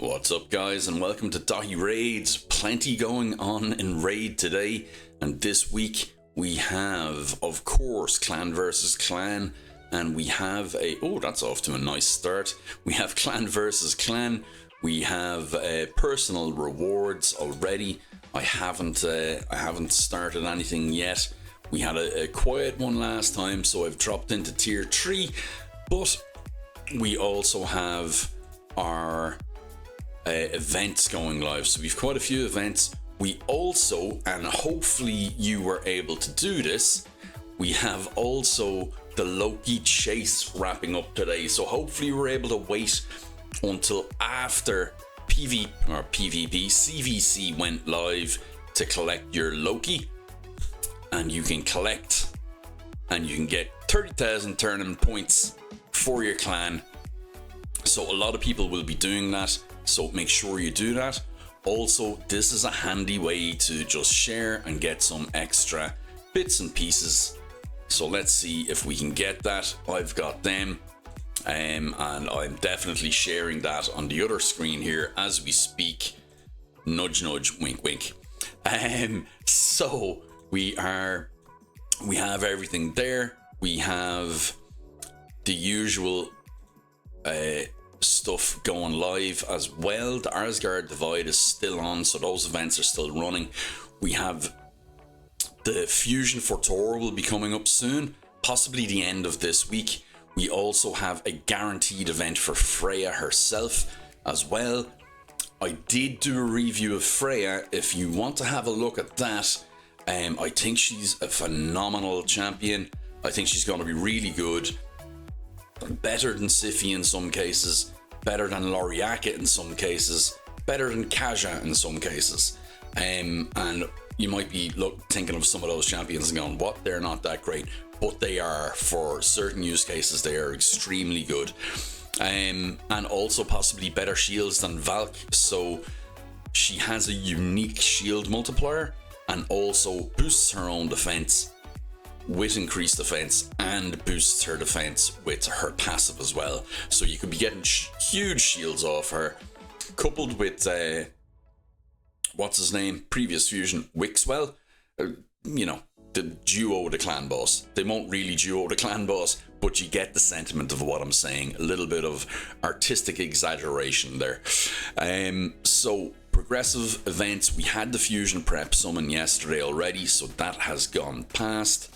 What's up, guys, and welcome to Dahi Raids. Plenty going on in Raid today, and this week we have, of course, clan versus clan, and we have that's off to a nice start. We have clan versus clan. We have personal rewards already. I haven't started anything yet. We had a quiet one last time, so I've dropped into tier 3, but we also have our events going live, so we've quite a few events. We also, and hopefully you were able to do this, we have also the Loki chase wrapping up today, so hopefully you were able to wait until after CVC went live to collect your Loki, and you can collect and you can get 30,000 tournament points for your clan. So a lot of people will be doing that, so make sure you do that. Also, this is a handy way to just share and get some extra bits and pieces. So let's see if we can get that. I've got them, and I'm definitely sharing that on the other screen here as we speak. Nudge, nudge, wink, wink. So we have everything there. We have the usual stuff going live as well. The Asgard Divide is still on, so those events are still running. We have the Fusion for Tor will be coming up soon, possibly the end of this week. We also have a guaranteed event for Freya herself as well. I did do a review of Freya. If you want to have a look at that, I think she's a phenomenal champion. I think she's going to be really good. Better than Sify in some cases, better than Loriaka in some cases, better than Kaja in some cases. And you might be thinking of some of those champions and going, what? They're not that great. But they are, for certain use cases, they are extremely good. And also possibly better shields than Valk. So she has a unique shield multiplier and also boosts her own defense with increased defense and boosts her defense with her passive as well. So you could be getting huge shields off her, coupled with what's his name, previous fusion Wixwell, the duo the clan boss. They won't really duo the clan boss, but you get the sentiment of what I'm saying. A little bit of artistic exaggeration there. So progressive events, we had the fusion prep summon yesterday already, so that has gone past.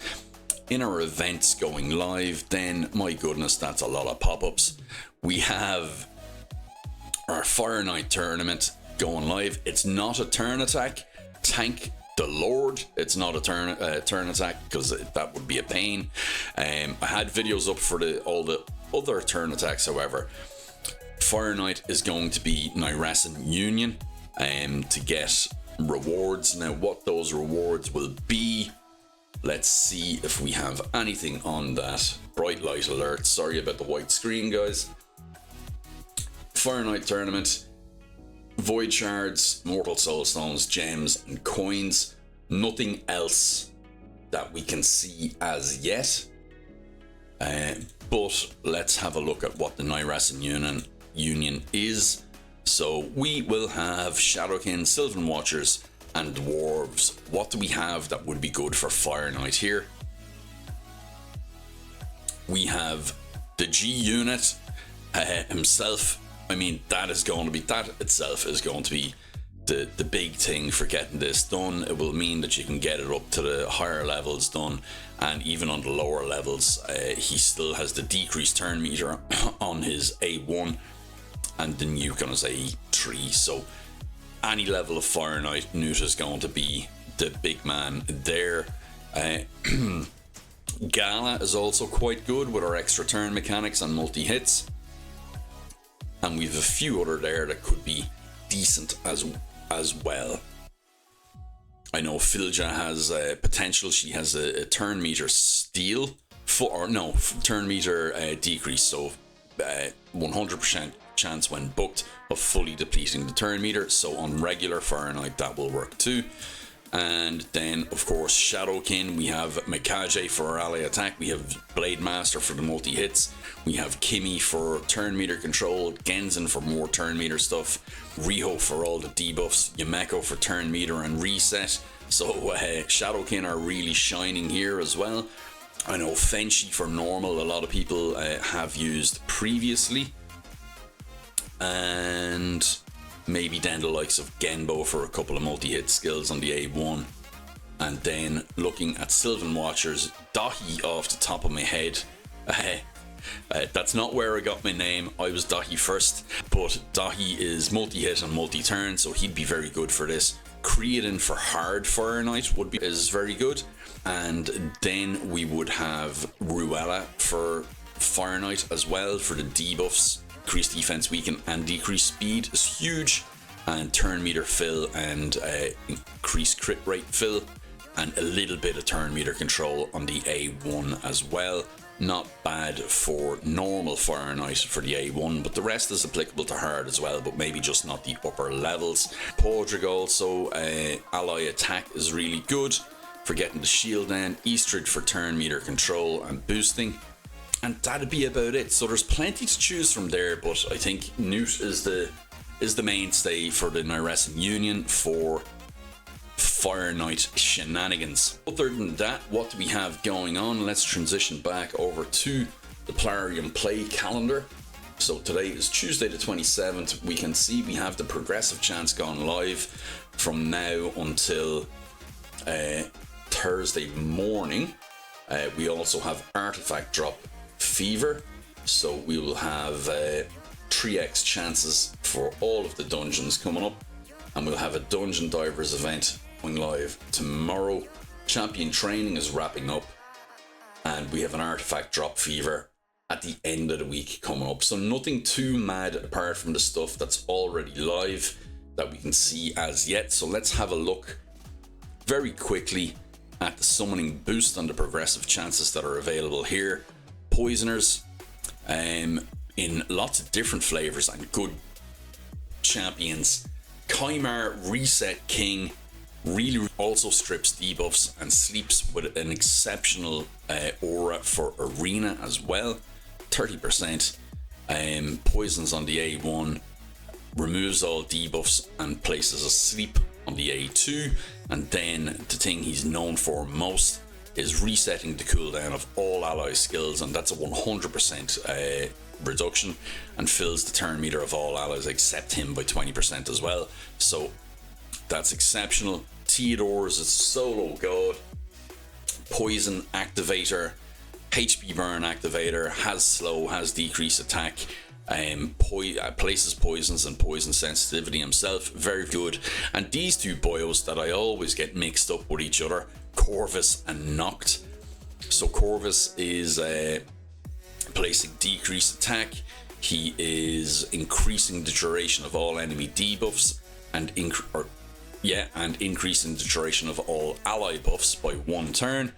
In our events going live, then my goodness, that's a lot of pop-ups. We have our Fire Knight tournament going live. It's not a turn attack, thank the Lord. It's not a turn attack, because that would be a pain. I had videos up for all the other turn attacks. However, Fire Knight is going to be Nyrasan Union to get rewards. Now, what those rewards will be, let's see if we have anything on that. Bright light alert. Sorry about the white screen, guys. Fire Knight tournament. Void shards, mortal soul stones, gems, and coins. Nothing else that we can see as yet. But let's have a look at what the Nyrasan Union is. So we will have Shadowkin, Sylvan Watchers, and Dwarves. What do we have that would be good for Fire Knight here? We have the G unit himself. I mean, that itself is going to be the big thing for getting this done. It will mean that you can get it up to the higher levels done, and even on the lower levels, he still has the decreased turn meter on his A1 and the nuke on his A3. So any level of Fire Knight, Newt is going to be the big man there. Gala is also quite good with our extra turn mechanics and multi-hits. And we have a few other there that could be decent as well. I know Filja has potential. She has a turn meter steal, turn meter decrease. So 100% chance when booked of fully depleting the turn meter. So on regular Fire Knight that will work too. And then, of course, Shadowkin. We have Mikage for our ally attack. We have Blade Master for the multi-hits. We have Kimi for turn meter control. Genzen for more turn meter stuff. Riho for all the debuffs. Yumeko for turn meter and reset. So Shadowkin are really shining here as well. I know Fenshi for normal, a lot of people have used previously. And maybe then the likes of Genbo for a couple of multi-hit skills on the A1. And then looking at Sylvan Watchers, Dahi off the top of my head. That's not where I got my name. I was Dahi first, but Dahi is multi-hit and multi-turn, so he'd be very good for this. Creedon for hard Fire Knight is very good. And then we would have Ruella for Fire Knight as well for the debuffs. Increased defense weaken and decreased speed is huge, and turn meter fill and increased crit rate fill, and a little bit of turn meter control on the A1 as well. Not bad for normal Fire Knight for the A1, but the rest is applicable to hard as well, but maybe just not the upper levels. Podrick also, ally attack is really good for getting the shield down. Eastrid for turn meter control and boosting. And that'd be about it. So there's plenty to choose from there, but I think Newt is the mainstay for the Nyresen Union for Fire Knight shenanigans. Other than that, what do we have going on? Let's transition back over to the Plarium Play calendar. So today is Tuesday the 27th. We can see we have the Progressive Chance gone live from now until Thursday morning. We also have Artifact Drop Fever, so we will have 3x chances for all of the dungeons coming up, and we'll have a Dungeon Divers event going live tomorrow. Champion training is wrapping up, and we have an Artifact Drop Fever at the end of the week coming up. So nothing too mad apart from the stuff that's already live that we can see as yet. So let's have a look very quickly at the summoning boost and the progressive chances that are available here. Poisoners in lots of different flavors and good champions. Kymar Reset King really also strips debuffs and sleeps with an exceptional aura for arena as well. 30% poisons on the A1, removes all debuffs and places a sleep on the A2, and then the thing he's known for most is resetting the cooldown of all ally skills, and that's a 100% reduction, and fills the turn meter of all allies except him by 20% as well. So that's exceptional. Theodore is a solo god, poison activator, HP burn activator, has slow, has decreased attack, places poisons and poison sensitivity himself, very good. And these two boyos that I always get mixed up with each other, Corvus and Noct. So Corvus is placing decreased attack, he is increasing the duration of all enemy debuffs, and increasing the duration of all ally buffs by 1 turn.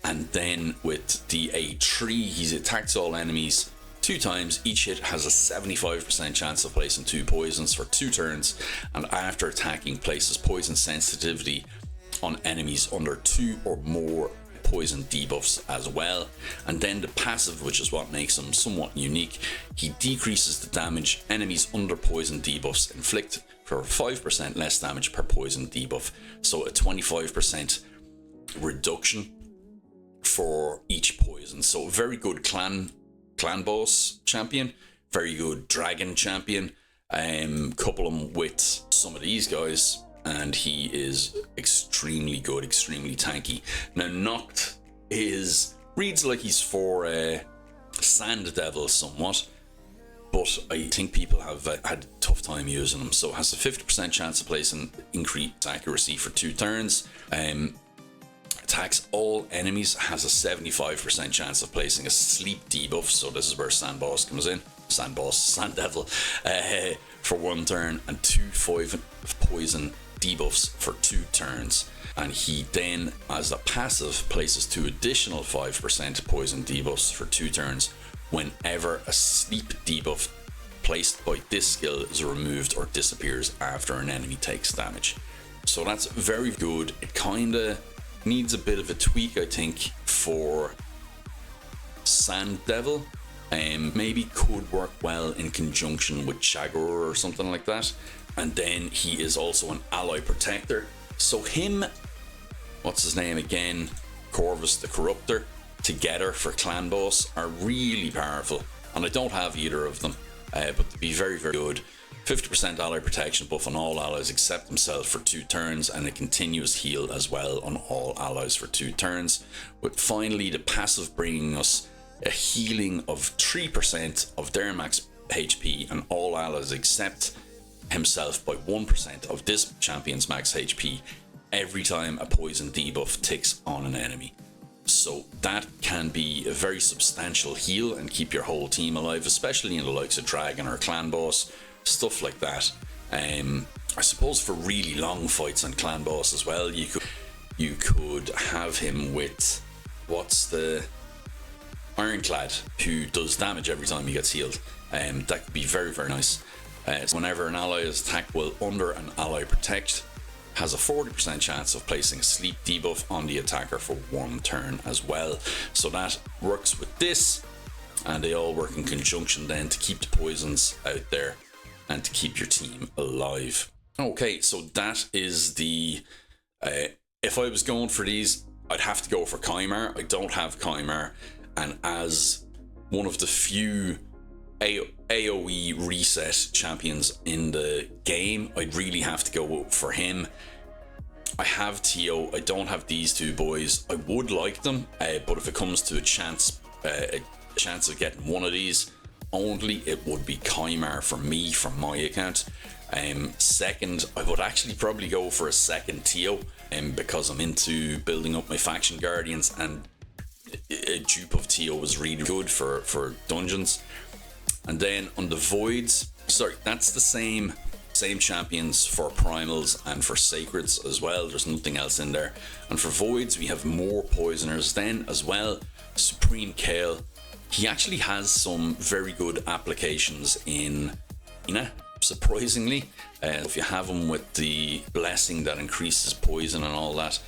And then with the A3, he attacks all enemies 2 times. Each hit has a 75% chance of placing 2 poisons for 2 turns, and after attacking places poison sensitivity on enemies under 2 or more poison debuffs as well. And then the passive, which is what makes him somewhat unique, he decreases the damage enemies under poison debuffs inflict for 5% less damage per poison debuff, so a 25% reduction for each poison. So very good clan boss champion, very good dragon champion. Couple him with some of these guys and he is extremely good, extremely tanky. Now Noct reads like he's for Sand Devil somewhat, but I think people have had a tough time using him. So has a 50% chance of placing increased accuracy for 2 turns. Attacks all enemies, has a 75% chance of placing a sleep debuff, so this is where Sand Devil for 1 turn, and 2 poison debuffs for 2 turns. And he then, as a passive, places 2 additional 5% poison debuffs for 2 turns whenever a sleep debuff placed by this skill is removed or disappears after an enemy takes damage. So that's very good. It kind of needs a bit of a tweak, I think, for Sand Devil. Maybe could work well in conjunction with Shagor or something like that. And then he is also an ally protector. So him, what's his name again? Corvus the Corruptor, together for Clan Boss are really powerful. And I don't have either of them, but they'd be very, very good. 50% ally protection buff on all allies except himself for 2 turns, and a continuous heal as well on all allies for 2 turns. With finally the passive bringing us a healing of 3% of their max HP and all allies except himself by 1% of this champion's max HP every time a poison debuff ticks on an enemy. So that can be a very substantial heal and keep your whole team alive, especially in the likes of Dragon or Clan Boss, stuff like that. I suppose for really long fights on Clan Boss as well, you could have him with, what's the Ironclad, who does damage every time he gets healed. That could be very, very nice. So whenever an ally is attacked while under an ally protect, has a 40% chance of placing a sleep debuff on the attacker for 1 turn as well. So that works with this, and they all work in conjunction then to keep the poisons out there and to keep your team alive. Okay, so that is the if I was going for these, I'd have to go for Kymar. I don't have Kymar, and as one of the few AoE reset champions in the game, I'd really have to go for him. I have Tio, I don't have these 2 boys. I would like them, but if it comes to a chance of getting one of these only, it would be Kymar for me, from my account. Second, I would actually probably go for a second Tio, because I'm into building up my faction guardians, and a dupe of Tio was really good for dungeons. And then on the voids, sorry, that's the same champions for primals and for sacreds as well. There's nothing else in there. And for voids, we have more poisoners then as well. Supreme Kale, he actually has some very good applications in Ina, surprisingly. If you have him with the blessing that increases poison and all that,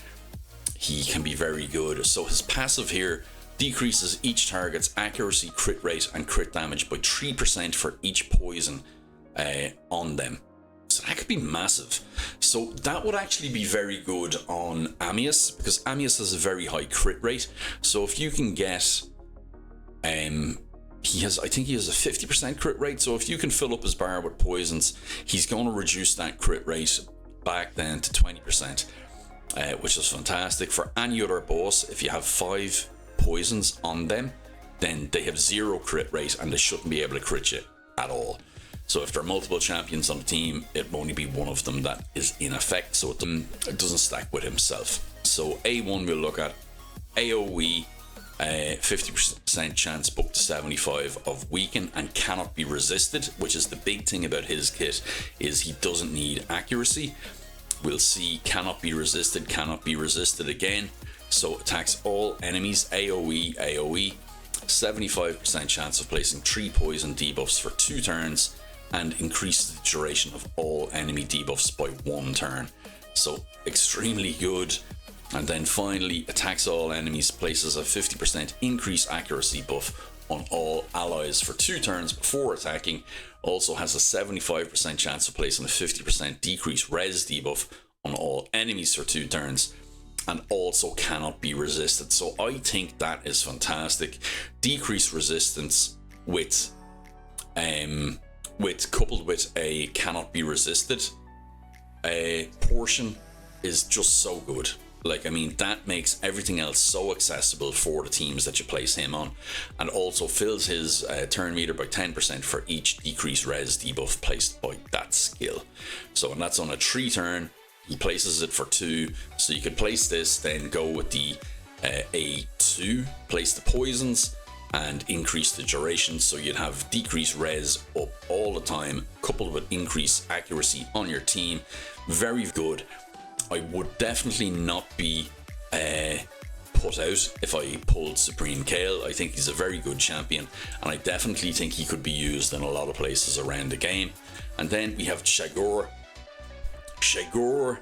he can be very good. So his passive here decreases each target's accuracy, crit rate and crit damage by 3% for each poison on them. So that could be massive. So that would actually be very good on Amius, because Amius has a very high crit rate. So if you can get I think he has a 50% crit rate. So if you can fill up his bar with poisons, he's going to reduce that crit rate back then to 20%, which is fantastic. For any other boss, if you have 5 poisons on them, then they have 0 crit rate and they shouldn't be able to crit you at all. So if there are multiple champions on the team, it will only be one of them that is in effect, so it doesn't stack with himself. So A1 we'll look at AoE, 50% chance up to 75 of weaken and cannot be resisted, which is the big thing about his kit, is he doesn't need accuracy. We'll see cannot be resisted again. So attacks all enemies, AoE, 75% chance of placing 3 poison debuffs for 2 turns, and increases the duration of all enemy debuffs by 1 turn. So extremely good. And then finally, attacks all enemies, places a 50% increase accuracy buff on all allies for 2 turns before attacking. Also has a 75% chance of placing a 50% decrease res debuff on all enemies for 2 turns. And also cannot be resisted. So I think that is fantastic. Decreased resistance with coupled with a cannot be resisted portion is just so good. Like, I mean, that makes everything else so accessible for the teams that you place him on, and also fills his turn meter by 10% for each decreased res debuff placed by that skill. So, and that's on a 3 turn. He places it for 2, so you could place this, then go with the A2, place the poisons, and increase the duration, so you'd have decreased res up all the time, coupled with increased accuracy on your team. Very good. I would definitely not be put out if I pulled Supreme Kale. I think he's a very good champion, and I definitely think he could be used in a lot of places around the game. And then we have Shagor. Shagor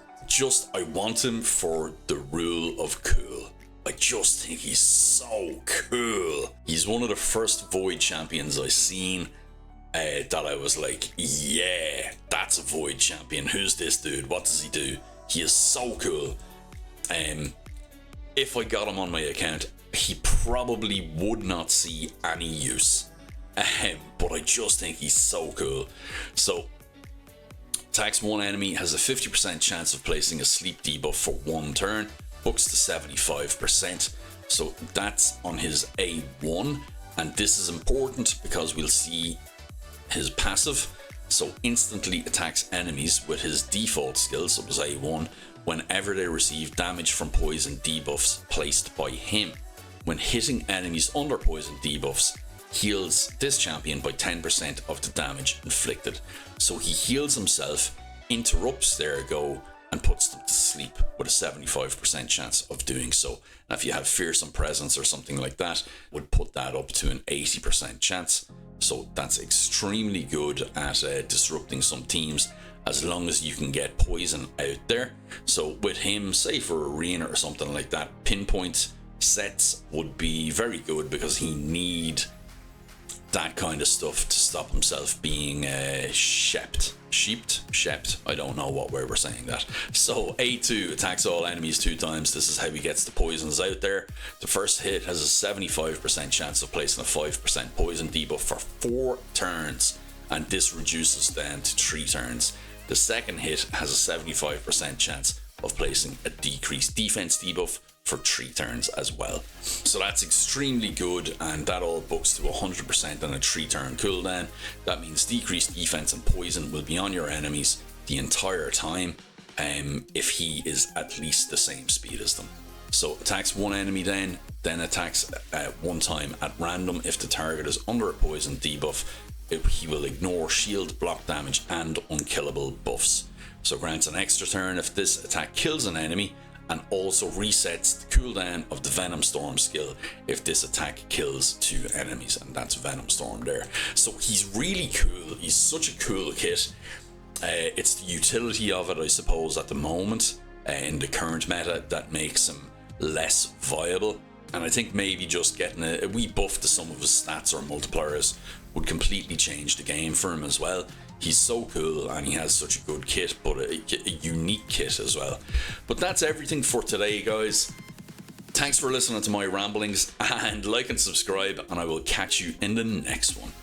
I want him for the rule of cool. I just think he's so cool. He's one of the first Void champions I seen that I was like, yeah, that's a Void champion. Who's this dude? What does he do? He is so cool. If I got him on my account, he probably would not see any use. But I just think he's so cool. So, attacks one enemy, has a 50% chance of placing a sleep debuff for 1 turn, books to 75%. So that's on his A1, and this is important because we'll see his passive. So instantly attacks enemies with his default skill, so his A1, whenever they receive damage from poison debuffs placed by him. When hitting enemies under poison debuffs, heals this champion by 10% of the damage inflicted. So he heals himself, interrupts their go, and puts them to sleep with a 75% chance of doing so. Now, if you have Fearsome Presence or something like that, would put that up to an 80% chance. So that's extremely good at disrupting some teams, as long as you can get poison out there. So with him, say for arena or something like that, pinpoint sets would be very good, because he need that kind of stuff to stop himself being shept. I don't know what way we're saying that. So A2 attacks all enemies 2 times. This is how he gets the poisons out there. The first hit has a 75% chance of placing a 5% poison debuff for 4 turns, and this reduces then to 3 turns. The second hit has a 75% chance of placing a decreased defense debuff for 3 turns as well. So that's extremely good, and that all books to 100% on a 3 turn cooldown. That means decreased defense and poison will be on your enemies the entire time, if he is at least the same speed as them. So attacks one enemy, then attacks 1 time at random. If the target is under a poison debuff, he will ignore shield, block damage, and unkillable buffs. So grants an extra turn if this attack kills an enemy, and also resets the cooldown of the Venom Storm skill if this attack kills 2 enemies, and that's Venom Storm there. So he's really cool. He's such a cool kit. It's the utility of it, I suppose, at the moment in the current meta that makes him less viable. And I think maybe just getting a wee buff to some of his stats or multipliers would completely change the game for him as well. He's so cool, and he has such a good kit, but a unique kit as well. But that's everything for today, guys. Thanks for listening to my ramblings, and like and subscribe, and I will catch you in the next one.